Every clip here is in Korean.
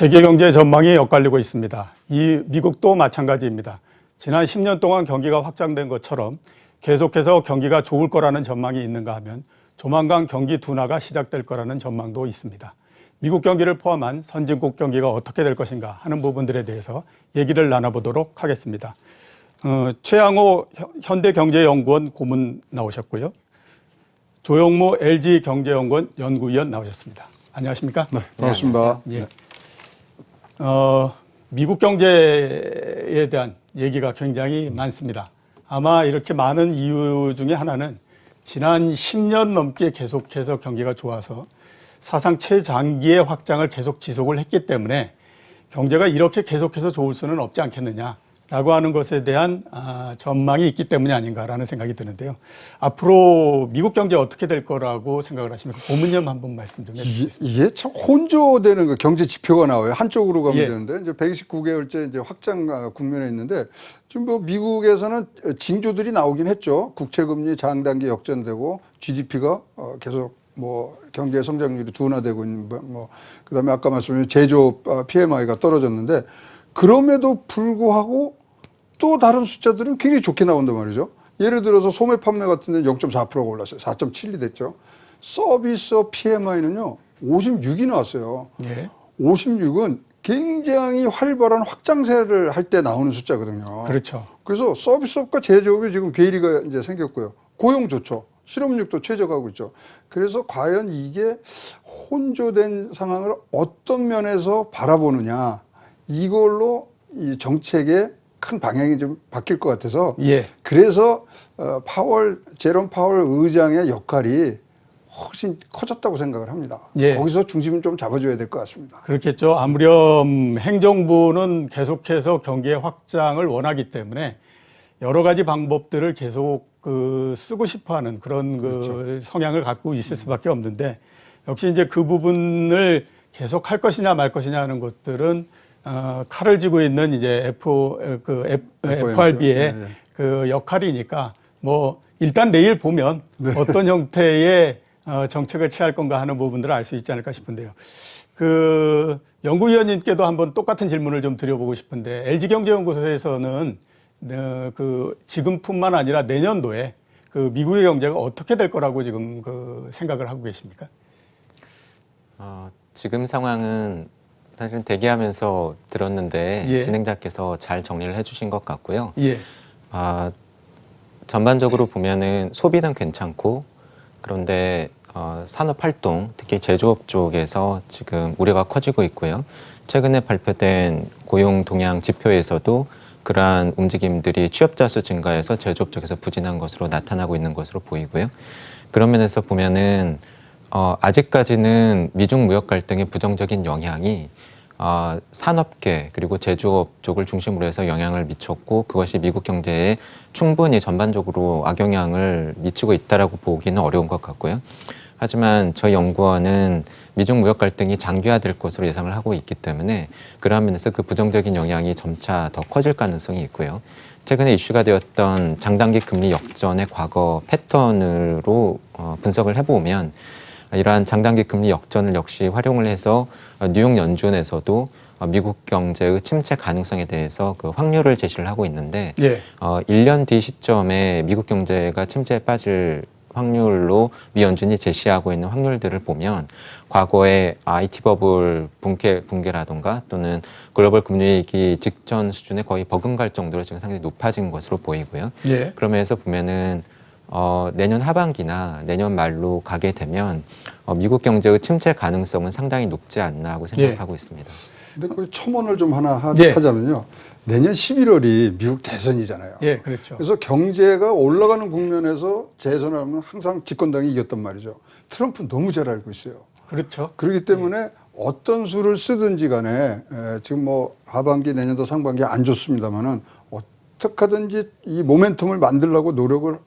세계 경제 전망이 엇갈리고 있습니다. 이 미국도 마찬가지입니다. 지난 10년 동안 경기가 확장된 것처럼 계속해서 경기가 좋을 거라는 전망이 있는가 하면 조만간 경기 둔화가 시작될 거라는 전망도 있습니다. 미국 경기를 포함한 선진국 경기가 어떻게 될 것인가 하는 부분들에 대해서 얘기를 나눠보도록 하겠습니다. 최양호 현대경제연구원 고문 나오셨고요. 조영무 LG경제연구원 연구위원 나오셨습니다. 안녕하십니까? 네, 반갑습니다. 예. 미국 경제에 대한 얘기가 굉장히 많습니다. 아마 이렇게 많은 이유 중에 하나는 지난 10년 넘게 계속해서 경기가 좋아서 사상 최장기의 확장을 계속 지속을 했기 때문에 경제가 이렇게 계속해서 좋을 수는 없지 않겠느냐라고 하는 것에 대한 전망이 있기 때문이 아닌가라는 생각이 드는데요. 앞으로 미국 경제 어떻게 될 거라고 생각을 하십니까? 고문님 한번 말씀 좀 해주시겠습니까? 이게 참 혼조되는 그 경제 지표가 나와요. 한쪽으로 가면 예. 되는데 이제 129개월째 이제 확장 국면에 있는데 지금 뭐 미국에서는 징조들이 나오긴 했죠. 국채금리 장단기 역전되고 GDP가 계속 뭐 경제 성장률이 둔화되고 있는 뭐 그다음에 아까 말씀드린 제조업 PMI가 떨어졌는데 그럼에도 불구하고 또 다른 숫자들은 굉장히 좋게 나온단 말이죠. 예를 들어서 소매 판매 같은 데는 0.4%가 올랐어요. 4.7이 됐죠. 서비스업 PMI는요 56이 나왔어요. 예. 56은 굉장히 활발한 확장세를 할 때 나오는 숫자거든요. 그렇죠. 그래서 서비스업과 제조업이 지금 괴리가 이제 생겼고요. 고용 좋죠. 실업률도 최저가고 있죠. 그래서 과연 이게 혼조된 상황을 어떤 면에서 바라보느냐 이걸로 이 정책의 큰 방향이 좀 바뀔 것 같아서 예. 그래서 제롬 파월 의장의 역할이 훨씬 커졌다고 생각을 합니다. 예. 거기서 중심을 좀 잡아줘야 될 것 같습니다. 그렇겠죠. 아무렴 행정부는 계속해서 경기의 확장을 원하기 때문에 여러 가지 방법들을 계속 쓰고 싶어하는 그런 그렇죠. 성향을 갖고 있을 수밖에 없는데 역시 이제 그 부분을 계속 할 것이냐 말 것이냐 하는 것들은 칼을 쥐고 있는 이제 FRB의 예, 예. 그 역할이니까 뭐 일단 내일 보면 네. 어떤 형태의 정책을 취할 건가 하는 부분들을 알 수 있지 않을까 싶은데요. 그 연구위원님께도 한번 똑같은 질문을 좀 드려보고 싶은데 LG경제연구소에서는 그 지금뿐만 아니라 내년도에 그 미국의 경제가 어떻게 될 거라고 지금 그 생각을 하고 계십니까? 지금 상황은 사실 대기하면서 들었는데 예. 진행자께서 잘 정리를 해주신 것 같고요. 예. 전반적으로 보면은 소비는 괜찮고 그런데 산업활동, 특히 제조업 쪽에서 지금 우려가 커지고 있고요. 최근에 발표된 고용 동향 지표에서도 그러한 움직임들이 취업자 수 증가해서 제조업 쪽에서 부진한 것으로 나타나고 있는 것으로 보이고요. 그런 면에서 보면은 아직까지는 미중 무역 갈등의 부정적인 영향이 산업계 그리고 제조업 쪽을 중심으로 해서 영향을 미쳤고 그것이 미국 경제에 충분히 전반적으로 악영향을 미치고 있다라고 보기는 어려운 것 같고요. 하지만 저희 연구원은 미중 무역 갈등이 장기화될 것으로 예상을 하고 있기 때문에 그러한 면에서 그 부정적인 영향이 점차 더 커질 가능성이 있고요. 최근에 이슈가 되었던 장단기 금리 역전의 과거 패턴으로 분석을 해보면 이러한 장단기 금리 역전을 역시 활용을 해서 뉴욕 연준에서도 미국 경제의 침체 가능성에 대해서 그 확률을 제시를 하고 있는데 예. 1년 뒤 시점에 미국 경제가 침체에 빠질 확률로 미 연준이 제시하고 있는 확률들을 보면 과거의 IT 버블 붕괴라던가 또는 글로벌 금융위기 직전 수준에 거의 버금갈 정도로 지금 상당히 높아진 것으로 보이고요. 예. 그러면서 보면은 내년 하반기나 내년 말로 가게 되면 미국 경제의 침체 가능성은 상당히 높지 않나 하고 생각하고 있습니다. 근데 그 첨언을 좀 하나 예. 하자면요. 내년 11월이 미국 대선이잖아요. 예, 그렇죠. 그래서 경제가 올라가는 국면에서 재선을 하면 항상 집권당이 이겼단 말이죠. 트럼프 너무 잘 알고 있어요. 그렇죠. 그렇기 때문에 어떤 수를 쓰든지 간에 지금 뭐 하반기 내년도 상반기 안 좋습니다만은 어떻게 하든지 이 모멘텀을 만들려고 노력을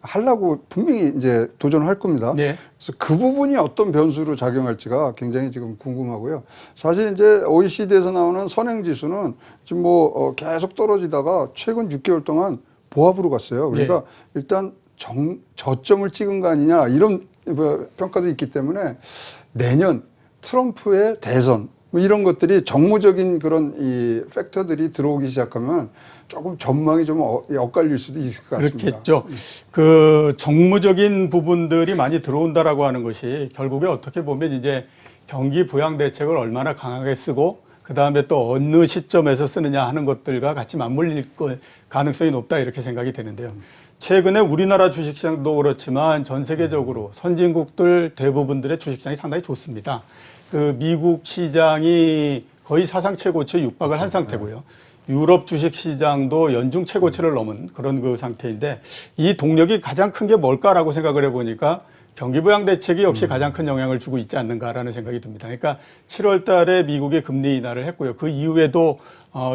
하려고 분명히 이제 도전할 겁니다. 네. 그래서 그 부분이 어떤 변수로 작용할지가 굉장히 지금 궁금하고요. 사실 이제 OECD에서 나오는 선행지수는 지금 뭐 계속 떨어지다가 최근 6개월 동안 보합으로 갔어요. 그러니까 일단 저점을 찍은 거 아니냐 이런 평가도 있기 때문에 내년 트럼프의 대선 뭐 이런 것들이 정무적인 그런 이 팩터들이 들어오기 시작하면 조금 전망이 좀 엇갈릴 수도 있을 것 같습니다. 그렇겠죠. 그 정무적인 부분들이 많이 들어온다라고 하는 것이 결국에 어떻게 보면 이제 경기 부양 대책을 얼마나 강하게 쓰고 그 다음에 또 어느 시점에서 쓰느냐 하는 것들과 같이 맞물릴 가능성이 높다 이렇게 생각이 되는데요. 최근에 우리나라 주식시장도 그렇지만 전 세계적으로 선진국들 대부분들의 주식시장이 상당히 좋습니다. 그 미국 시장이 거의 사상 최고치에 육박을 한 상태고요. 유럽 주식시장도 연중 최고치를 넘은 그런 그 상태인데 이 동력이 가장 큰 게 뭘까라고 생각을 해보니까 경기부양 대책이 역시 가장 큰 영향을 주고 있지 않는가라는 생각이 듭니다. 그러니까 7월 달에 미국이 금리 인하를 했고요. 그 이후에도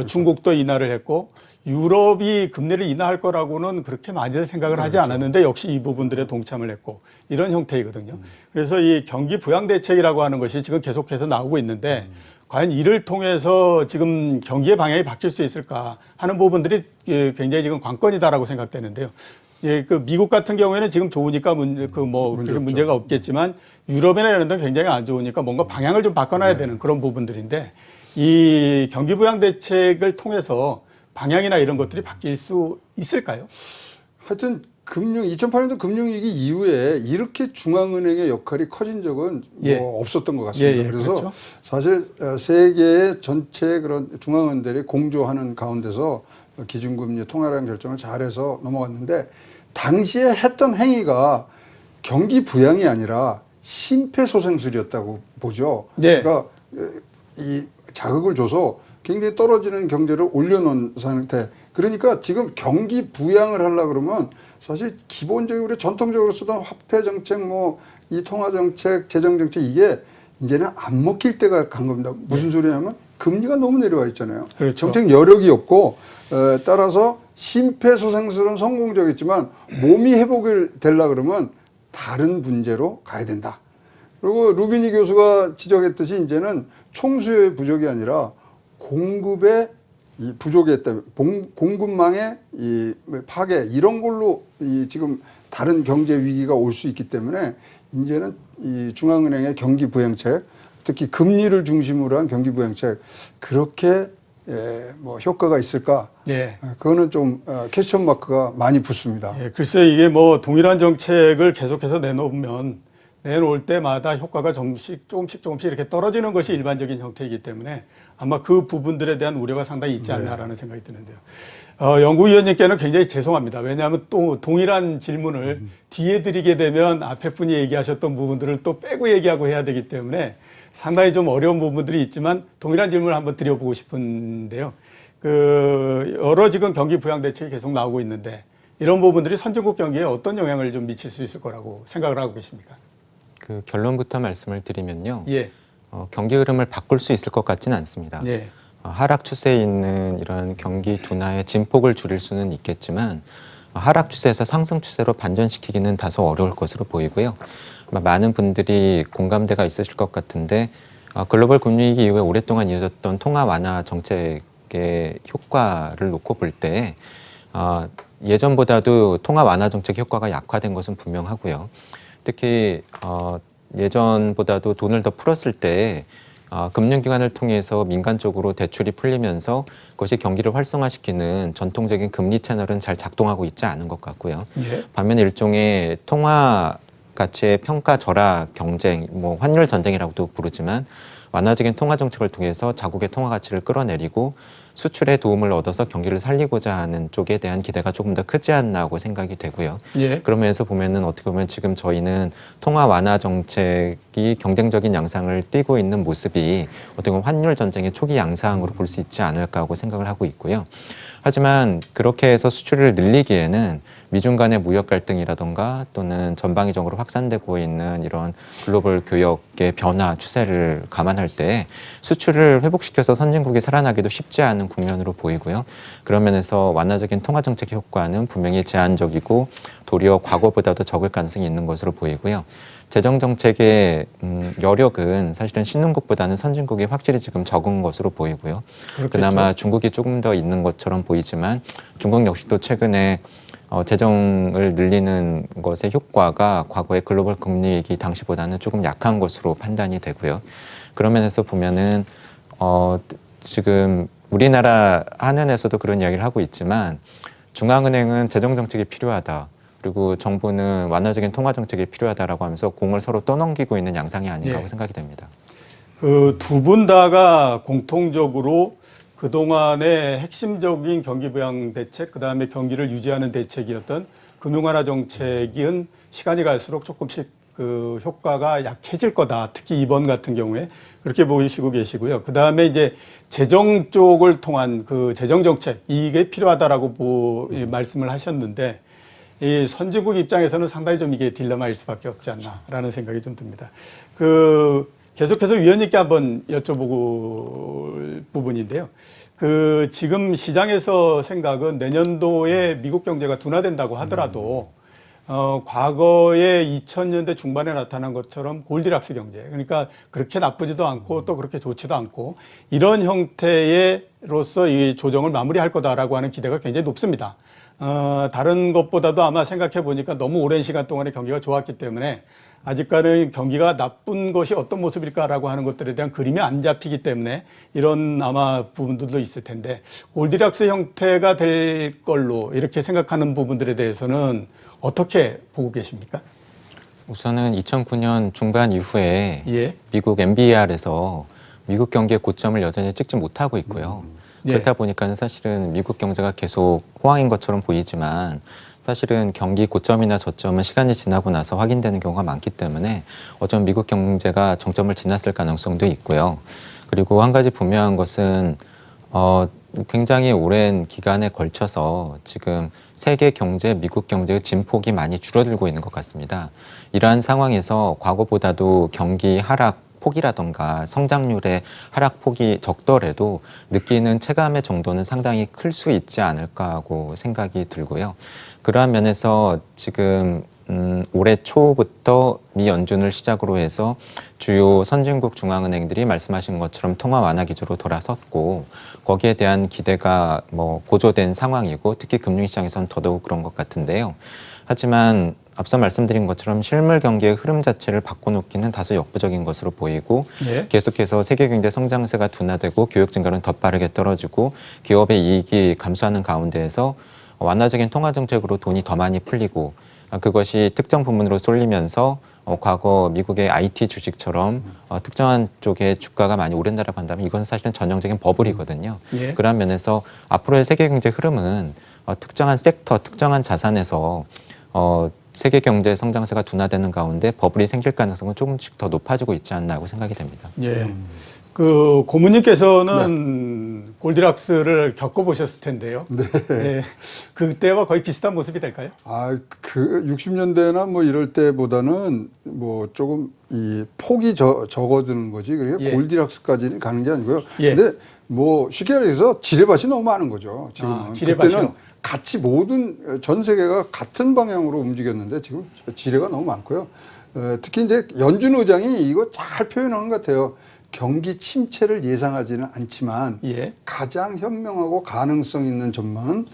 중국도 인하를 했고 유럽이 금리를 인하할 거라고는 그렇게 많이 생각을 하지 않았는데 역시 이 부분들에 동참을 했고 이런 형태이거든요. 그래서 이 경기 부양 대책이라고 하는 것이 지금 계속해서 나오고 있는데 과연 이를 통해서 지금 경기의 방향이 바뀔 수 있을까 하는 부분들이 굉장히 지금 관건이다라고 생각되는데요. 예, 그 미국 같은 경우에는 지금 좋으니까 문제가 없겠지만 유럽이나 이런 데는 굉장히 안 좋으니까 뭔가 방향을 좀 바꿔놔야 되는 그런 부분들인데 이 경기 부양 대책을 통해서 방향이나 이런 것들이 바뀔 수 있을까요? 하여튼 2008년도 금융위기 이후에 이렇게 중앙은행의 역할이 커진 적은 예. 뭐 없었던 것 같습니다. 그래서 그렇죠. 사실 세계의 전체 그런 중앙은행들이 공조하는 가운데서 기준금리 통화량 결정을 잘해서 넘어갔는데 당시에 했던 행위가 경기 부양이 아니라 심폐소생술이었다고 보죠. 네. 그러니까 이 자극을 줘서 굉장히 떨어지는 경제를 올려놓은 상태. 그러니까 지금 경기 부양을 하려고 그러면 사실 기본적으로 우리 전통적으로 쓰던 화폐 정책, 뭐 이 통화 정책, 재정 정책 이게 이제는 안 먹힐 때가 간 겁니다. 무슨 소리냐면 금리가 너무 내려와 있잖아요. 그렇죠. 정책 여력이 없고 따라서 심폐소생술은 성공적이지만 몸이 회복을 되려 그러면 다른 문제로 가야 된다. 그리고 루비니 교수가 지적했듯이 이제는 총수요의 부족이 아니라 공급의 이 부족에 때문에 공급망의 이 파괴 이런 걸로 이 지금 다른 경제 위기가 올 수 있기 때문에 이제는 이 중앙은행의 경기 부양책, 특히 금리를 중심으로 한 경기 부양책 그렇게 뭐 효과가 있을까? 예. 그거는 좀 퀘스천 마크가 많이 붙습니다. 예, 글쎄 이게 뭐 동일한 정책을 계속해서 내놓을 때마다 효과가 조금씩 이렇게 떨어지는 것이 일반적인 형태이기 때문에 아마 그 부분들에 대한 우려가 상당히 있지 않나라는 생각이 드는데요. 연구위원님께는 굉장히 죄송합니다. 왜냐하면 또 동일한 질문을 뒤에 드리게 되면 앞에 분이 얘기하셨던 부분들을 또 빼고 얘기하고 해야 되기 때문에 상당히 좀 어려운 부분들이 있지만 동일한 질문을 한번 드려보고 싶은데요. 여러 지금 경기 부양 대책이 계속 나오고 있는데 이런 부분들이 선진국 경기에 어떤 영향을 좀 미칠 수 있을 거라고 생각을 하고 계십니까? 그 결론부터 말씀을 드리면요. 예. 경기 흐름을 바꿀 수 있을 것 같지는 않습니다. 예. 하락 추세에 있는 이런 경기 둔화의 진폭을 줄일 수는 있겠지만 하락 추세에서 상승 추세로 반전시키기는 다소 어려울 것으로 보이고요. 아마 많은 분들이 공감대가 있으실 것 같은데 글로벌 금융위기 이후에 오랫동안 이어졌던 통화 완화 정책의 효과를 놓고 볼 때 예전보다도 통화 완화 정책 효과가 약화된 것은 분명하고요. 특히 예전보다도 돈을 더 풀었을 때 금융기관을 통해서 민간 쪽으로 대출이 풀리면서 그것이 경기를 활성화시키는 전통적인 금리 채널은 잘 작동하고 있지 않은 것 같고요. 예. 반면에 일종의 통화 가치의 평가 절하 경쟁, 뭐 환율 전쟁이라고도 부르지만 완화적인 통화 정책을 통해서 자국의 통화 가치를 끌어내리고 수출에 도움을 얻어서 경기를 살리고자 하는 쪽에 대한 기대가 조금 더 크지 않나고 생각이 되고요. 예. 그런 면에서 보면은 어떻게 보면 지금 저희는 통화 완화 정책이 경쟁적인 양상을 띠고 있는 모습이 어떻게 보면 환율 전쟁의 초기 양상으로 볼 수 있지 않을까 하고 생각을 하고 있고요. 하지만 그렇게 해서 수출을 늘리기에는 미중 간의 무역 갈등이라던가 또는 전방위적으로 확산되고 있는 이런 글로벌 교역의 변화 추세를 감안할 때 수출을 회복시켜서 선진국이 살아나기도 쉽지 않은 국면으로 보이고요. 그런 면에서 완화적인 통화정책 효과는 분명히 제한적이고 도리어 과거보다도 적을 가능성이 있는 것으로 보이고요. 재정정책의 여력은 사실은 신흥국보다는 선진국이 확실히 지금 적은 것으로 보이고요. 그렇겠죠. 그나마 중국이 조금 더 있는 것처럼 보이지만 중국 역시도 최근에 재정을 늘리는 것의 효과가 과거의 글로벌 금리 위기 당시보다는 조금 약한 것으로 판단이 되고요. 그런 면에서 보면은 지금 우리나라 한은에서도 그런 이야기를 하고 있지만 중앙은행은 재정 정책이 필요하다. 그리고 정부는 완화적인 통화 정책이 필요하다라고 하면서 공을 서로 떠넘기고 있는 양상이 아닌가 하고 생각이 됩니다. 그 두 분 다가 공통적으로 그동안의 핵심적인 경기 부양 대책, 그다음에 경기를 유지하는 대책이었던 금융 완화 정책은 시간이 갈수록 조금씩 그 효과가 약해질 거다. 특히 이번 같은 경우에 그렇게 보시고 계시고요. 그다음에 이제 재정 쪽을 통한 그 재정 정책 이게 필요하다라고 말씀을 하셨는데 이 선진국 입장에서는 상당히 좀 이게 딜레마일 수밖에 없지 않나라는 생각이 좀 듭니다. 그 계속해서 위원님께 한번 여쭤보고 부분인데요. 그 지금 시장에서 생각은 내년도에 미국 경제가 둔화된다고 하더라도 과거에 2000년대 중반에 나타난 것처럼 골디락스 경제, 그러니까 그렇게 나쁘지도 않고 또 그렇게 좋지도 않고 이런 형태로서 이 조정을 마무리할 거다라고 하는 기대가 굉장히 높습니다. 다른 것보다도 아마 생각해 보니까 너무 오랜 시간 동안에 경기가 좋았기 때문에 아직까지는 경기가 나쁜 것이 어떤 모습일까라고 하는 것들에 대한 그림이 안 잡히기 때문에 이런 아마 부분들도 있을 텐데 골디락스 형태가 될 걸로 이렇게 생각하는 부분들에 대해서는 어떻게 보고 계십니까? 우선은 2009년 중반 이후에 예. 미국 MBR에서 미국 경기의 고점을 여전히 찍지 못하고 있고요. 예. 그렇다 보니까 사실은 미국 경제가 계속 호황인 것처럼 보이지만 사실은 경기 고점이나 저점은 시간이 지나고 나서 확인되는 경우가 많기 때문에 어쩌면 미국 경제가 정점을 지났을 가능성도 있고요. 그리고 한 가지 분명한 것은 굉장히 오랜 기간에 걸쳐서 지금 세계 경제, 미국 경제의 진폭이 많이 줄어들고 있는 것 같습니다. 이러한 상황에서 과거보다도 경기 하락 폭이라던가 성장률의 하락폭이 적더라도 느끼는 체감의 정도는 상당히 클 수 있지 않을까 하고 생각이 들고요. 그러한 면에서 지금 올해 초부터 미 연준을 시작으로 해서 주요 선진국 중앙은행들이 말씀하신 것처럼 통화 완화 기조로 돌아섰고 거기에 대한 기대가 고조된 상황이고 특히 금융시장에서는 더더욱 그런 것 같은데요. 하지만 앞서 말씀드린 것처럼 실물 경기의 흐름 자체를 바꿔놓기는 다소 역부족인 것으로 보이고 예. 계속해서 세계 경제 성장세가 둔화되고 교육 증가는 더 빠르게 떨어지고 기업의 이익이 감소하는 가운데에서 완화적인 통화 정책으로 돈이 더 많이 풀리고 그것이 특정 부문으로 쏠리면서 과거 미국의 IT 주식처럼 특정한 쪽의 주가가 많이 오른다라고 한다면 이건 사실은 전형적인 버블이거든요. 예. 그런 면에서 앞으로의 세계 경제 흐름은 특정한 섹터, 특정한 자산에서 세계 경제 성장세가 둔화되는 가운데 버블이 생길 가능성은 조금씩 더 높아지고 있지 않나 하고 생각이 됩니다. 예. 그 고모님께서는 골디락스를 겪어보셨을 텐데요. 네. 예. 그때와 거의 비슷한 모습이 될까요? 그 60년대나 뭐 이럴 때보다는 뭐 조금 이 폭이 적어드는 거지. 그러니까 예. 골디락스까지는 가는 게 아니고요. 예. 근데 뭐 쉽게 말해서 지뢰밭이 너무 많은 거죠. 지금은. 지뢰밭이요? 그때는 같이 모든 전 세계가 같은 방향으로 움직였는데 지금 지뢰가 너무 많고요. 특히 이제 연준 의장이 이거 잘 표현한 것 같아요. 경기 침체를 예상하지는 않지만 예. 가장 현명하고 가능성 있는 전망은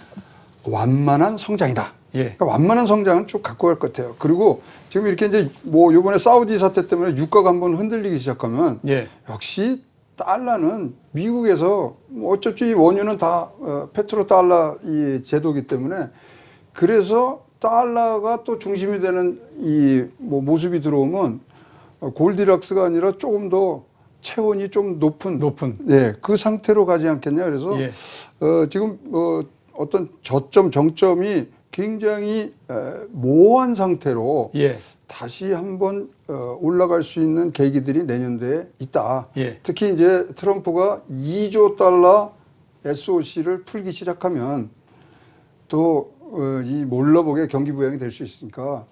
완만한 성장이다. 예. 그러니까 완만한 성장은 쭉 갖고 갈 것 같아요. 그리고 지금 이렇게 이제 뭐 이번에 사우디 사태 때문에 유가가 한번 흔들리기 시작하면 예. 역시 달러는 미국에서 뭐 어차피 원유는 다 페트로 달러 이 제도기 때문에 그래서 달러가 또 중심이 되는 이 뭐 모습이 들어오면 골디락스가 아니라 조금 더 체온이 좀 높은 네, 그 상태로 가지 않겠냐. 그래서 예. 지금 어떤 저점 정점이 굉장히 모호한 상태로 예. 다시 한번 올라갈 수 있는 계기들이 내년도에 있다. 예. 특히 이제 트럼프가 2조 달러 SOC를 풀기 시작하면 또 이 몰라보게 경기 부양이 될 수 있으니까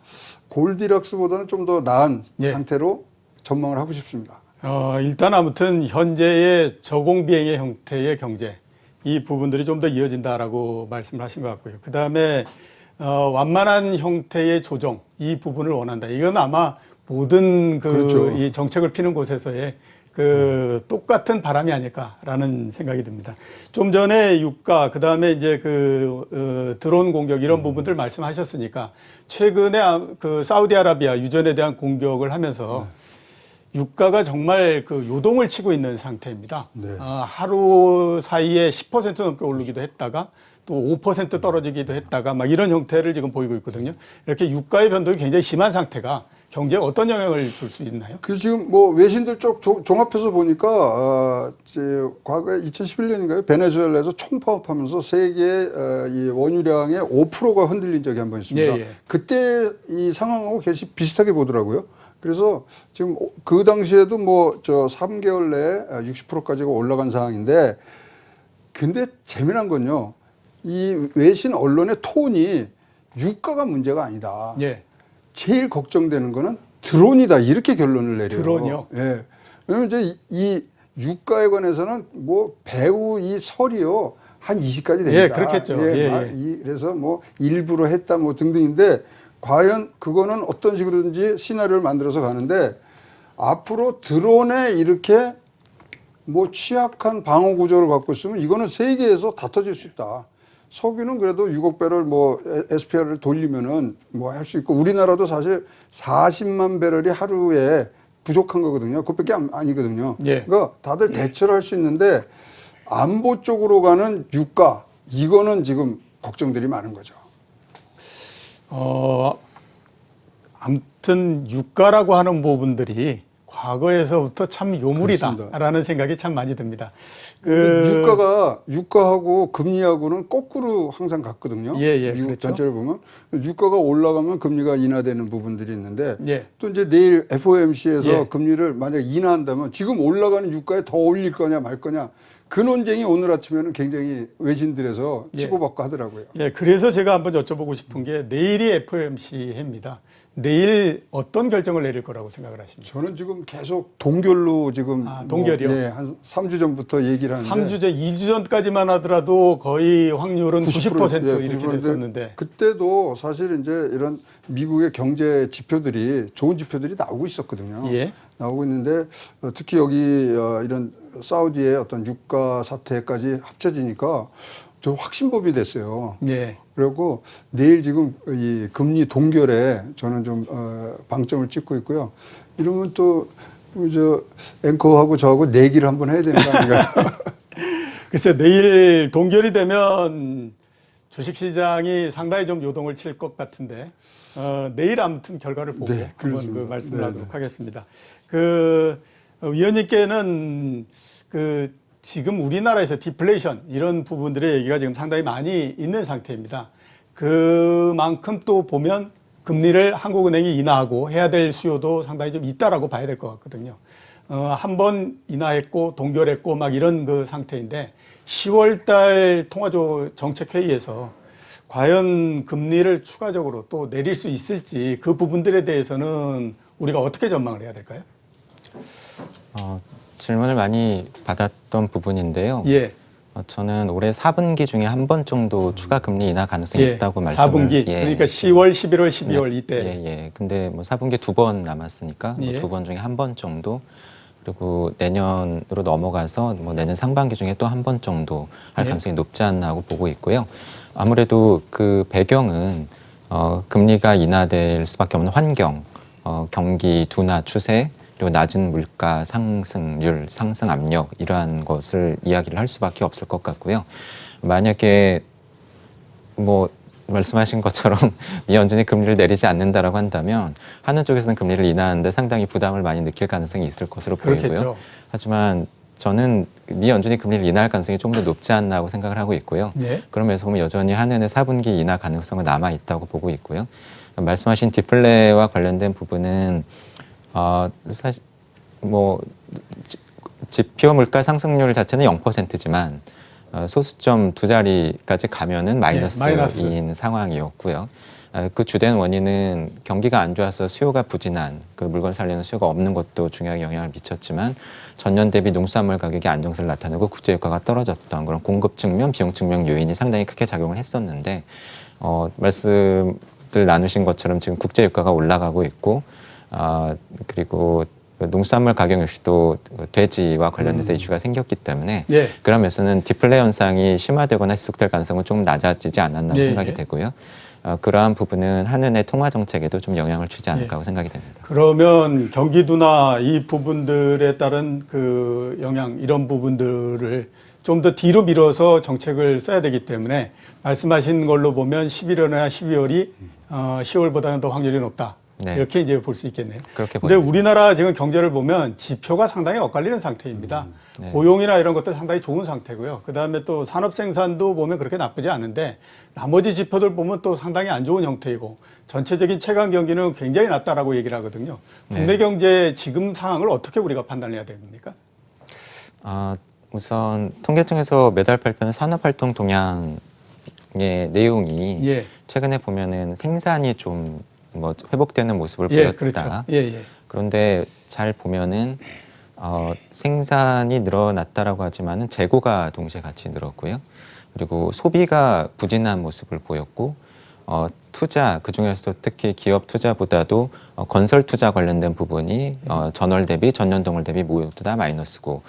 골디락스보다는 좀 더 나은 예. 상태로 전망을 하고 싶습니다. 일단 아무튼 현재의 저공비행의 형태의 경제 이 부분들이 좀 더 이어진다라고 말씀을 하신 것 같고요. 그 다음에 완만한 형태의 조정 이 부분을 원한다. 이건 아마 모든 그렇죠. 이 정책을 피는 곳에서의 그 똑같은 바람이 아닐까라는 생각이 듭니다. 좀 전에 유가 그 다음에 이제 드론 공격 이런 부분들 말씀하셨으니까 최근에 그 사우디아라비아 유전에 대한 공격을 하면서 유가가 정말 그 요동을 치고 있는 상태입니다. 네. 하루 사이에 10% 넘게 오르기도 했다가 또 5% 떨어지기도 했다가 막 이런 형태를 지금 보이고 있거든요. 이렇게 유가의 변동이 굉장히 심한 상태가 경제에 어떤 영향을 줄 수 있나요? 그 지금 뭐 외신들 쪽 종합해서 보니까 이제 과거에 2011년인가요? 베네수엘라에서 총파업하면서 세계 이 원유량의 5%가 흔들린 적이 한 번 있습니다. 예, 예. 그때 이 상황하고 비슷하게 보더라고요. 그래서 지금 그 당시에도 뭐 저 3개월 내에 60%까지가 올라간 상황인데, 근데 재미난 건요, 이 외신 언론의 톤이 유가가 문제가 아니다. 예. 제일 걱정되는 거는 드론이다, 이렇게 결론을 내려요. 드론이요? 예. 왜냐면 이제 이 유가에 관해서는 뭐 배우 이 설이요 한 20가지 됩니다. 예, 그렇겠죠. 그래서 뭐 일부러 했다 뭐 등등인데, 과연 그거는 어떤 식으로든지 시나리오를 만들어서 가는데, 앞으로 드론에 이렇게 뭐 취약한 방어 구조를 갖고 있으면 이거는 세계에서 다 터질 수 있다. 석유는 그래도 6억 배럴 뭐 SPR을 돌리면은 뭐 할 수 있고, 우리나라도 사실 40만 배럴이 하루에 부족한 거거든요. 그것밖에 아니거든요. 예. 그러니까 다들 대처를 할 수 있는데, 안보 쪽으로 가는 유가, 이거는 지금 걱정들이 많은 거죠. 아무튼 유가라고 하는 부분들이 과거에서부터 참 요물이다라는 생각이 참 많이 듭니다. 유가하고 금리하고는 거꾸로 항상 갔거든요. 예, 미국 그렇죠. 전체를 보면 유가가 올라가면 금리가 인하되는 부분들이 있는데, 예. 또 이제 내일 FOMC에서 예. 금리를 만약 인하한다면 지금 올라가는 유가에 더 올릴 거냐 말 거냐, 그 논쟁이 오늘 아침에는 굉장히 외신들에서 치고받고 하더라고요. 예, 그래서 제가 한번 여쭤보고 싶은 게 내일이 FOMC 회입니다. 내일 어떤 결정을 내릴 거라고 생각을 하십니까? 저는 지금 계속 동결로 지금 동결이요? 예, 한 3주 전부터 얘기를 하는데, 3주째, 2주 전까지만 하더라도 거의 확률은 90% 예, 이렇게 90%. 됐었는데. 그때도 사실 이제 이런 미국의 경제 지표들이 좋은 지표들이 나오고 있었거든요. 예. 나오고 있는데 특히 여기 이런 사우디의 어떤 유가 사태까지 합쳐지니까 저 확신범이 됐어요. 예. 그리고 내일 지금 이 금리 동결에 저는 좀 방점을 찍고 있고요. 이러면 또 저 앵커하고 저하고 내기를 한번 해야 되는 거 아닌가요? 글쎄 내일 동결이 되면 주식시장이 상당히 좀 요동을 칠 것 같은데 내일 아무튼 결과를 보고 네, 한번 그렇습니다. 그 말씀 네, 나누도록 하겠습니다. 위원님께는 지금 우리나라에서 디플레이션 이런 부분들의 얘기가 지금 상당히 많이 있는 상태입니다. 그만큼 또 보면 금리를 한국은행이 인하하고 해야 될 수요도 상당히 좀 있다라고 봐야 될 것 같거든요. 한 번 인하했고 동결했고 막 이런 그 상태인데 10월 달 통화정책회의에서 과연 금리를 추가적으로 또 내릴 수 있을지 그 부분들에 대해서는 우리가 어떻게 전망을 해야 될까요? 질문을 많이 받았던 부분인데요. 예. 저는 올해 4분기 중에 한 번 정도 추가 금리 인하 가능성이 있다고 말씀을. 4분기. 그러니까 10월, 11월, 12월 이때. 예. 근데 뭐 4분기 2번 남았으니까 뭐 2번 중에 한 번 정도, 그리고 내년으로 넘어가서 뭐 내년 상반기 중에 또 한 번 정도 할 가능성이 높지 않나 하고 보고 있고요. 아무래도 그 배경은 금리가 인하될 수밖에 없는 환경, 경기 둔화 추세, 그리고 낮은 물가 상승률, 상승 압력, 이러한 것을 이야기를 할 수밖에 없을 것 같고요. 만약에 뭐 말씀하신 것처럼 미연준이 금리를 내리지 않는다라고 한다면 하는 쪽에서는 금리를 인하하는데 상당히 부담을 많이 느낄 가능성이 있을 것으로 보이고요. 그렇겠죠. 하지만 저는 미연준이 금리를 인하할 가능성이 좀 더 높지 않나 하고 생각을 하고 있고요. 네. 그러면서 보면 여전히 한해의 4분기 인하 가능성은 남아 있다고 보고 있고요. 말씀하신 디플레와 관련된 부분은 사실 뭐 지표 물가 상승률 자체는 0%지만 소수점 두 자리까지 가면은 마이너스인 상황이었고요. 그 주된 원인은 경기가 안 좋아서 수요가 부진한, 그 물건 살리는 수요가 없는 것도 중요하게 영향을 미쳤지만 전년 대비 농수산물 가격이 안정세를 나타내고 국제유가가 떨어졌던 그런 공급 측면, 비용 측면 요인이 상당히 크게 작용을 했었는데 말씀을 나누신 것처럼 지금 국제유가가 올라가고 있고 그리고 농수산물 가격 역시도 돼지와 관련해서 이슈가 생겼기 때문에 그러면서는 디플레 현상이 심화되거나 지속될 가능성은 좀 낮아지지 않았나 생각이 되고요. 그러한 부분은 한은의 통화 정책에도 좀 영향을 주지 않을까 하고 생각이 됩니다. 그러면 경기도나 이 부분들에 따른 그 영향 이런 부분들을 좀 더 뒤로 밀어서 정책을 써야 되기 때문에 말씀하신 걸로 보면 11월이나 12월이 10월보다는 더 확률이 높다. 네. 이렇게 이제 볼 수 있겠네요. 그렇게 근데 보입니다. 우리나라 지금 경제를 보면 지표가 상당히 엇갈리는 상태입니다. 네. 고용이나 이런 것도 상당히 좋은 상태고요. 그다음에 또 산업 생산도 보면 그렇게 나쁘지 않은데 나머지 지표들 보면 또 상당히 안 좋은 형태이고 전체적인 체감 경기는 굉장히 낮다라고 얘기를 하거든요. 국내 네. 경제 지금 상황을 어떻게 우리가 판단해야 됩니까? 우선 통계청에서 매달 발표하는 산업활동 동향의 내용이 예. 최근에 보면은 생산이 좀 뭐 회복되는 모습을 예, 보였다. 그렇죠. 예, 예. 그런데 잘 보면은 생산이 늘어났다라고 하지만은 재고가 동시에 같이 늘었고요. 그리고 소비가 부진한 모습을 보였고 투자 그중에서도 특히 기업 투자보다도 건설 투자 관련된 부분이 전월 대비 전년동월 대비 모두 다 마이너스고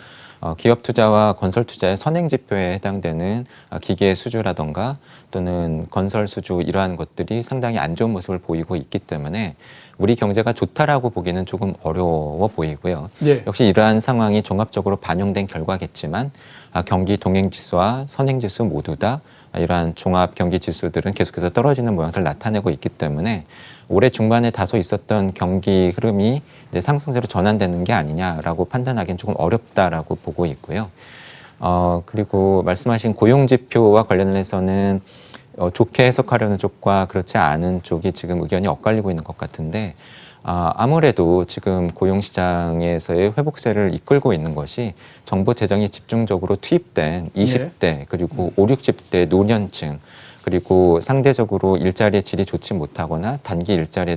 기업 투자와 건설 투자의 선행 지표에 해당되는 기계 수주라던가 또는 건설 수주 이러한 것들이 상당히 안 좋은 모습을 보이고 있기 때문에 우리 경제가 좋다라고 보기는 조금 어려워 보이고요. 예. 역시 이러한 상황이 종합적으로 반영된 결과겠지만 경기 동행 지수와 선행 지수 모두 다 이러한 종합 경기 지수들은 계속해서 떨어지는 모양새를 나타내고 있기 때문에 올해 중반에 다소 있었던 경기 흐름이 이제 상승세로 전환되는 게 아니냐라고 판단하기는 조금 어렵다라고 보고 있고요. 그리고 말씀하신 고용 지표와 관련해서는 좋게 해석하려는 쪽과 그렇지 않은 쪽이 지금 의견이 엇갈리고 있는 것 같은데 아무래도 지금 고용시장에서의 회복세를 이끌고 있는 것이 정부 재정이 집중적으로 투입된 20대 그리고 5, 60대 노년층 그리고 상대적으로 일자리의 질이 좋지 못하거나 단기 일자리에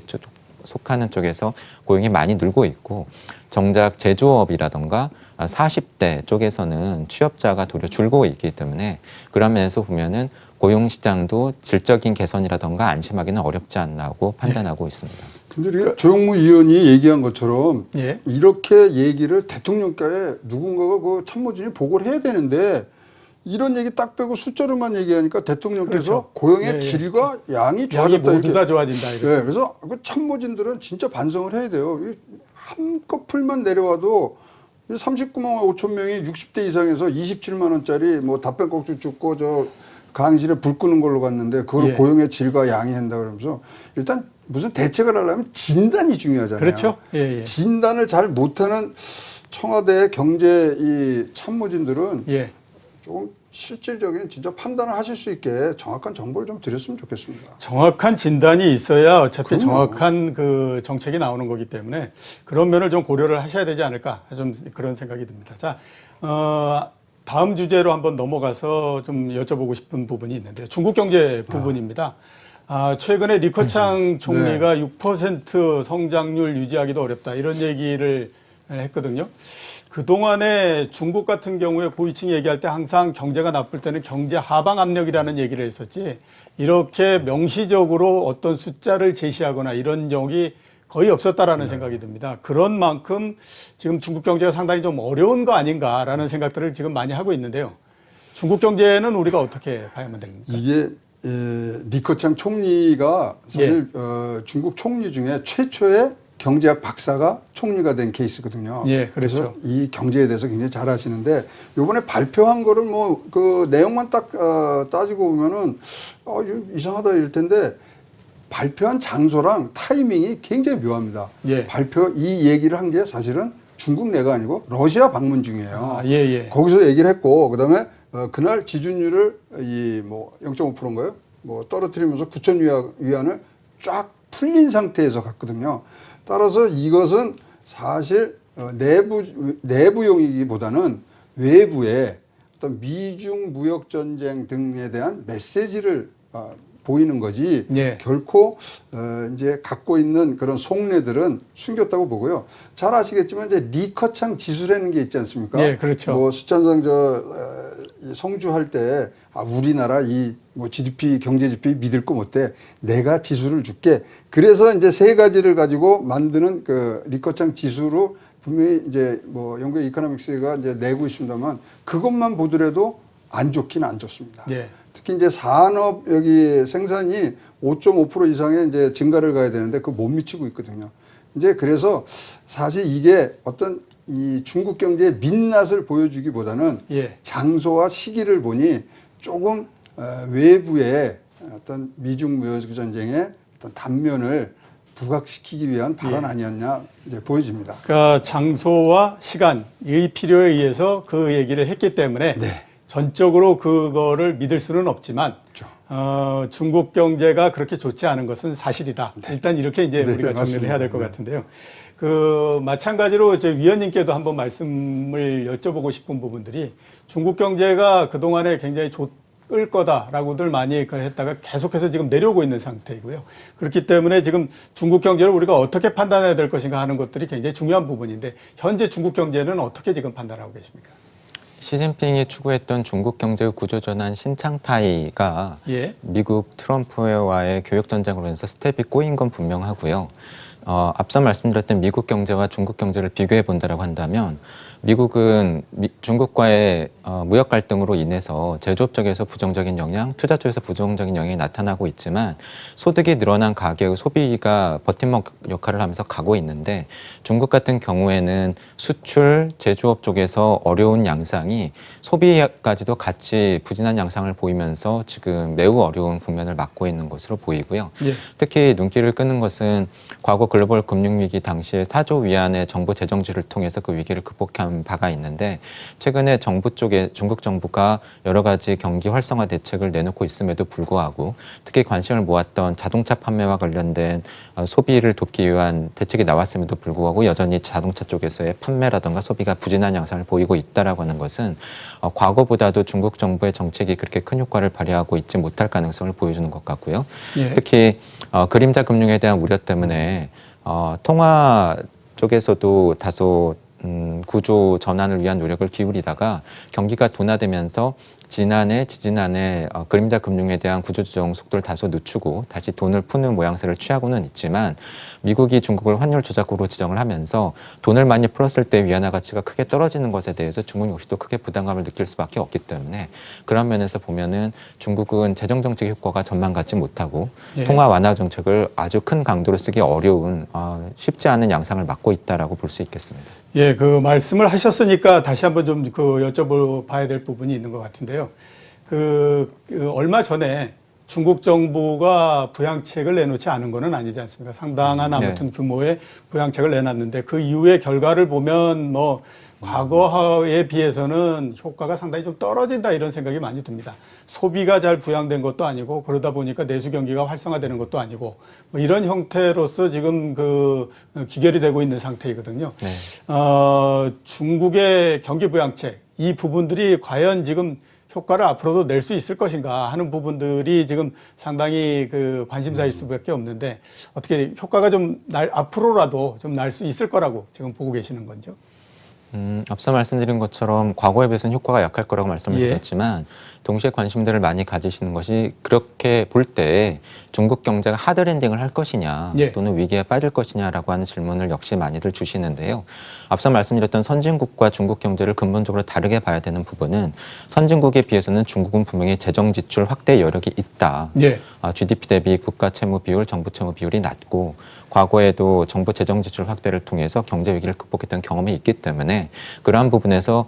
속하는 쪽에서 고용이 많이 늘고 있고 정작 제조업이라던가 40대 쪽에서는 취업자가 도리어 줄고 있기 때문에 그런 면에서 보면은 고용시장도 질적인 개선이라던가 안심하기는 어렵지 않나고 판단하고 있습니다. 근데 조영무 의원이 얘기한 것처럼 예. 이렇게 얘기를 대통령께 누군가가 그 참모진이 보고를 해야 되는데 이런 얘기 딱 빼고 숫자로만 얘기하니까 대통령께서 그렇죠. 고용의 예, 예. 질과 양이 양이 좋아졌다 모두 다 좋아진다. 네, 이렇게. 그래서 그 참모진들은 진짜 반성을 해야 돼요. 한꺼풀만 내려와도 39만 5천 명이 60대 이상에서 27만 원짜리 뭐 답변꼭지 죽고 저 강의실에 불 끄는 걸로 갔는데 그걸 예. 고용의 질과 양이 한다 그러면서 일단 무슨 대책을 하려면 진단이 중요하잖아요. 그렇죠. 예, 예. 진단을 잘 못하는 청와대 경제 이 참모진들은 예. 조금 실질적인 진짜 판단을 하실 수 있게 정확한 정보를 좀 드렸으면 좋겠습니다. 정확한 진단이 있어야 어차피 그럼요. 정확한 그 정책이 나오는 거기 때문에 그런 면을 좀 고려를 하셔야 되지 않을까 좀 그런 생각이 듭니다. 자, 다음 주제로 한번 넘어가서 좀 여쭤보고 싶은 부분이 있는데 중국 경제 부분입니다. 최근에 리커창 총리가 6% 성장률 유지하기도 어렵다 이런 얘기를 했거든요. 그동안에 중국 같은 경우에 고위층이 얘기할 때 항상 경제가 나쁠 때는 경제 하방 압력이라는 얘기를 했었지 이렇게 명시적으로 어떤 숫자를 제시하거나 이런 적이 거의 없었다라는 생각이 듭니다. 그런 만큼 지금 중국 경제가 상당히 좀 어려운 거 아닌가라는 생각들을 지금 많이 하고 있는데요. 중국 경제는 우리가 어떻게 봐야만 됩니까? 이게 리커창 총리가 사실 중국 총리 중에 최초의 경제학 박사가 총리가 된 케이스거든요. 예, 그렇죠. 그래서 이 경제에 대해서 굉장히 잘 아시는데 이번에 발표한 거를 뭐 그 내용만 딱 따지고 보면은 이상하다 이럴 텐데 발표한 장소랑 타이밍이 굉장히 묘합니다. 예. 이 얘기를 한 게 사실은 중국 내가 아니고 러시아 방문 중이에요. 예. 거기서 얘기를 했고 그다음에 그날 지준율을 이 뭐 0.5%인가요? 뭐 떨어뜨리면서 9천 위안을 쫙 풀린 상태에서 갔거든요. 따라서 이것은 사실 내부용이기보다는 외부에 어떤 미중 무역 전쟁 등에 대한 메시지를 보이는 거지 예. 결코 이제 갖고 있는 그런 속내들은 숨겼다고 보고요. 잘 아시겠지만 이제 리커창 지수라는 게 있지 않습니까? 예, 그렇죠. 뭐 수천상 성주할 때 우리나라 이 뭐 GDP 경제지표 믿을 거 못돼 내가 지수를 줄게. 그래서 이제 세 가지를 가지고 만드는 그 리커창 지수로 분명히 이제 뭐 영국의 이코노믹스가 이제 내고 있습니다만 그것만 보더라도 안 좋긴 안 좋습니다. 예. 특히 이제 산업 여기 생산이 5.5% 이상의 이제 증가를 가야 되는데 그거 못 미치고 있거든요. 이제 그래서 사실 이게 어떤 이 중국 경제의 민낯을 보여주기보다는 예. 장소와 시기를 보니 조금 외부의 어떤 미중 무역 전쟁의 어떤 단면을 부각시키기 위한 발언 아니었냐 이제 보여집니다. 그러니까 장소와 시간의 필요에 의해서 그 얘기를 했기 때문에 네. 전적으로 그거를 믿을 수는 없지만 그렇죠. 중국 경제가 그렇게 좋지 않은 것은 사실이다. 일단 이렇게 이제 네, 우리가 정리를 해야 될 것 맞습니다. 같은데요. 그 마찬가지로 제 위원님께도 한번 말씀을 여쭤보고 싶은 부분들이 중국 경제가 그동안에 굉장히 좋을 거다라고들 많이 했다가 계속해서 지금 내려오고 있는 상태이고요. 그렇기 때문에 지금 중국 경제를 우리가 어떻게 판단해야 될 것인가 하는 것들이 굉장히 중요한 부분인데 현재 중국 경제는 어떻게 지금 판단하고 계십니까? 시진핑이 추구했던 중국 경제의 구조전환 신창타이가 예. 미국 트럼프와의 교역 전쟁으로 인해서 스텝이 꼬인 건 분명하고요. 앞서 말씀드렸던 미국 경제와 중국 경제를 비교해 본다라고 한다면 미국은 중국과의 무역 갈등으로 인해서 제조업 쪽에서 부정적인 영향, 투자 쪽에서 부정적인 영향이 나타나고 있지만 소득이 늘어난 가계의 소비가 버팀목 역할을 하면서 가고 있는데 중국 같은 경우에는 수출, 제조업 쪽에서 어려운 양상이 소비까지도 같이 부진한 양상을 보이면서 지금 매우 어려운 국면을 맞고 있는 것으로 보이고요. 예. 특히 눈길을 끄는 것은 과거 글로벌 금융위기 당시에 4조 위안의 정부 재정지를 통해서 그 위기를 극복한 바가 있는데 최근에 정부 쪽에 중국 정부가 여러 가지 경기 활성화 대책을 내놓고 있음에도 불구하고 특히 관심을 모았던 자동차 판매와 관련된 소비를 돕기 위한 대책이 나왔음에도 불구하고 여전히 자동차 쪽에서의 판매라든가 소비가 부진한 양상을 보이고 있다라고 하는 것은 과거보다도 중국 정부의 정책이 그렇게 큰 효과를 발휘하고 있지 못할 가능성을 보여주는 것 같고요. 예. 특히 그림자 금융에 대한 우려 때문에 통화 쪽에서도 다소 구조 전환을 위한 노력을 기울이다가 경기가 둔화되면서 지난해, 지지난해 그림자 금융에 대한 구조조정 속도를 다소 늦추고 다시 돈을 푸는 모양새를 취하고는 있지만 미국이 중국을 환율 조작국으로 지정을 하면서 돈을 많이 풀었을 때 위안화 가치가 크게 떨어지는 것에 대해서 중국 역시도 크게 부담감을 느낄 수밖에 없기 때문에 그런 면에서 보면은 중국은 재정 정책 효과가 전망 같지 못하고 예. 통화 완화 정책을 아주 큰 강도로 쓰기 어려운 쉽지 않은 양상을 맞고 있다라고 볼 수 있겠습니다. 예, 그 말씀을 하셨으니까 다시 한번 좀 여쭤봐야 될 부분이 있는 것 같은데요. 얼마 전에 중국 정부가 부양책을 내놓지 않은 거는 아니지 않습니까? 상당한 아무튼 규모의 부양책을 내놨는데 그 이후의 결과를 보면 뭐 과거에 비해서는 효과가 상당히 좀 떨어진다 이런 생각이 많이 듭니다. 소비가 잘 부양된 것도 아니고 그러다 보니까 내수 경기가 활성화되는 것도 아니고 뭐 이런 형태로서 지금 기결이 되고 있는 상태이거든요. 네. 중국의 경기 부양책 이 부분들이 과연 지금 효과를 앞으로도 낼 수 있을 것인가 하는 부분들이 지금 상당히 관심사일 수밖에 없는데 어떻게 효과가 좀 앞으로라도 좀 날 수 있을 거라고 지금 보고 계시는 건죠? 앞서 말씀드린 것처럼 과거에 비해서는 효과가 약할 거라고 말씀을 드렸지만 동시에 관심들을 많이 가지시는 것이 그렇게 볼 때 중국 경제가 하드랜딩을 할 것이냐 또는 위기에 빠질 것이냐라고 하는 질문을 역시 많이들 주시는데요. 앞서 말씀드렸던 선진국과 중국 경제를 근본적으로 다르게 봐야 되는 부분은 선진국에 비해서는 중국은 분명히 재정 지출 확대 여력이 있다. GDP 대비 국가 채무 비율, 정부 채무 비율이 낮고 과거에도 정부 재정 지출 확대를 통해서 경제 위기를 극복했던 경험이 있기 때문에 그러한 부분에서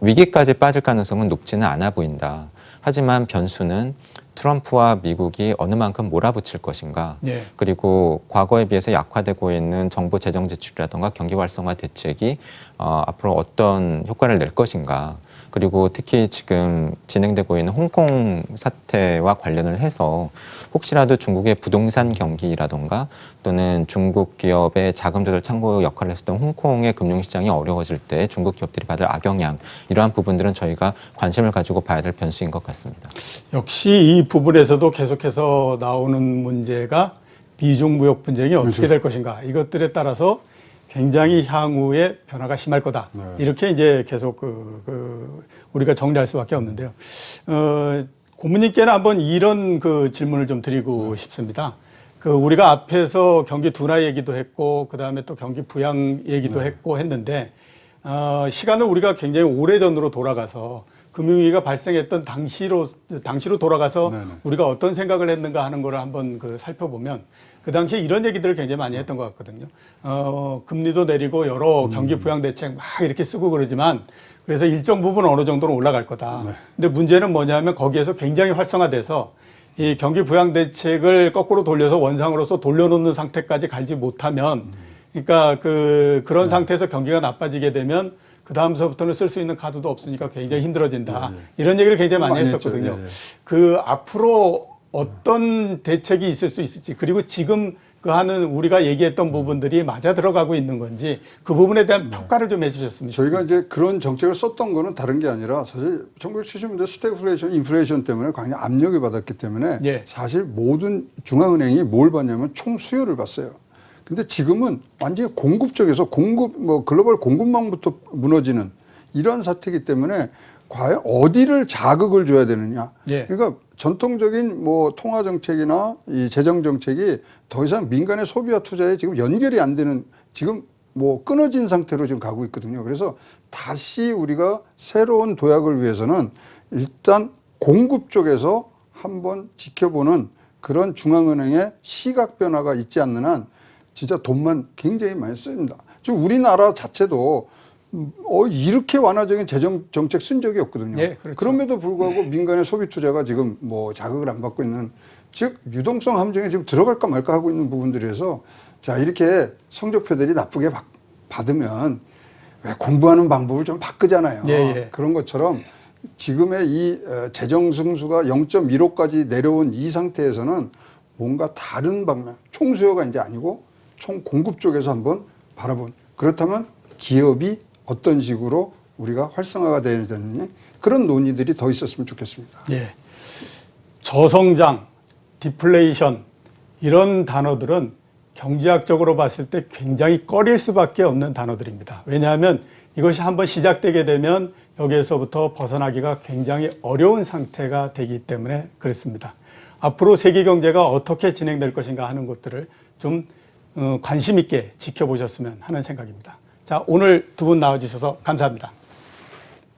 위기까지 빠질 가능성은 높지는 않아 보인다. 하지만 변수는 트럼프와 미국이 어느 만큼 몰아붙일 것인가. 그리고 과거에 비해서 약화되고 있는 정부 재정 지출이라든가 경기 활성화 대책이 앞으로 어떤 효과를 낼 것인가. 그리고 특히 지금 진행되고 있는 홍콩 사태와 관련을 해서 혹시라도 중국의 부동산 경기라던가 또는 중국 기업의 자금 조달 창구 역할을 했었던 홍콩의 금융시장이 어려워질 때 중국 기업들이 받을 악영향 이러한 부분들은 저희가 관심을 가지고 봐야 될 변수인 것 같습니다. 역시 이 부분에서도 계속해서 나오는 문제가 미중 무역 분쟁이 어떻게 될 것인가 이것들에 따라서 굉장히 향후에 변화가 심할 거다. 이렇게 이제 계속 우리가 정리할 수밖에 없는데요. 고문님께는 한번 이런 질문을 좀 드리고 싶습니다. 우리가 앞에서 경기 둔화 얘기도 했고, 그 다음에 또 경기 부양 얘기도 했고 했는데, 시간을 우리가 굉장히 오래전으로 돌아가서 금융위기가 발생했던 당시로 돌아가서 네네. 우리가 어떤 생각을 했는가 하는 거를 한번 살펴보면 그 당시에 이런 얘기들을 굉장히 많이 했던 것 같거든요. 금리도 내리고 여러 경기 부양 대책 막 이렇게 쓰고 그러지만 그래서 일정 부분 어느 정도는 올라갈 거다. 네. 근데 문제는 뭐냐면 거기에서 굉장히 활성화돼서 이 경기 부양 대책을 거꾸로 돌려서 원상으로서 돌려놓는 상태까지 가지 못하면 그러니까 그런 상태에서 경기가 나빠지게 되면 그 다음서부터는 쓸 수 있는 카드도 없으니까 굉장히 힘들어진다. 이런 얘기를 굉장히 많이 많이 했었거든요. 했죠. 예, 예. 그 앞으로 어떤 대책이 있을 수 있을지 그리고 지금 그 하는 우리가 얘기했던 부분들이 맞아 들어가고 있는 건지 그 부분에 대한 평가를 좀 해주셨으면 좋겠습니다. 저희가 이제 그런 정책을 썼던 거는 다른 게 아니라 사실 1970년대 스태그플레이션, 인플레이션 때문에 굉장히 압력을 받았기 때문에 예. 사실 모든 중앙은행이 뭘 봤냐면 총 수요를 봤어요. 근데 지금은 완전히 공급 쪽에서 글로벌 공급망부터 무너지는 이런 사태이기 때문에 과연 어디를 자극을 줘야 되느냐. 예. 그러니까 전통적인 통화 정책이나 이 재정 정책이 더 이상 민간의 소비와 투자에 지금 연결이 안 되는 지금 끊어진 상태로 지금 가고 있거든요. 그래서 다시 우리가 새로운 도약을 위해서는 일단 공급 쪽에서 한번 지켜보는 그런 중앙은행의 시각 변화가 있지 않는 한 진짜 돈만 굉장히 많이 씁니다. 지금 우리나라 자체도 이렇게 완화적인 재정 정책 쓴 적이 없거든요. 예, 그렇죠. 그럼에도 불구하고 민간의 소비 투자가 지금 자극을 안 받고 있는 즉 유동성 함정에 지금 들어갈까 말까 하고 있는 부분들에서 자 이렇게 성적표들이 나쁘게 받으면 왜 공부하는 방법을 좀 바꾸잖아요. 예, 예. 그런 것처럼 지금의 이 재정 승수가 0.15까지 내려온 이 상태에서는 뭔가 다른 방면, 총수요가 이제 아니고 총 공급 쪽에서 한번 바라본 그렇다면 기업이 어떤 식으로 우리가 활성화가 되어야 되느냐 그런 논의들이 더 있었으면 좋겠습니다. 예. 저성장, 디플레이션 이런 단어들은 경제학적으로 봤을 때 굉장히 꺼릴 수밖에 없는 단어들입니다. 왜냐하면 이것이 한번 시작되게 되면 여기에서부터 벗어나기가 굉장히 어려운 상태가 되기 때문에 그렇습니다. 앞으로 세계 경제가 어떻게 진행될 것인가 하는 것들을 좀 관심 있게 지켜보셨으면 하는 생각입니다. 자, 오늘 두 분 나와주셔서 감사합니다.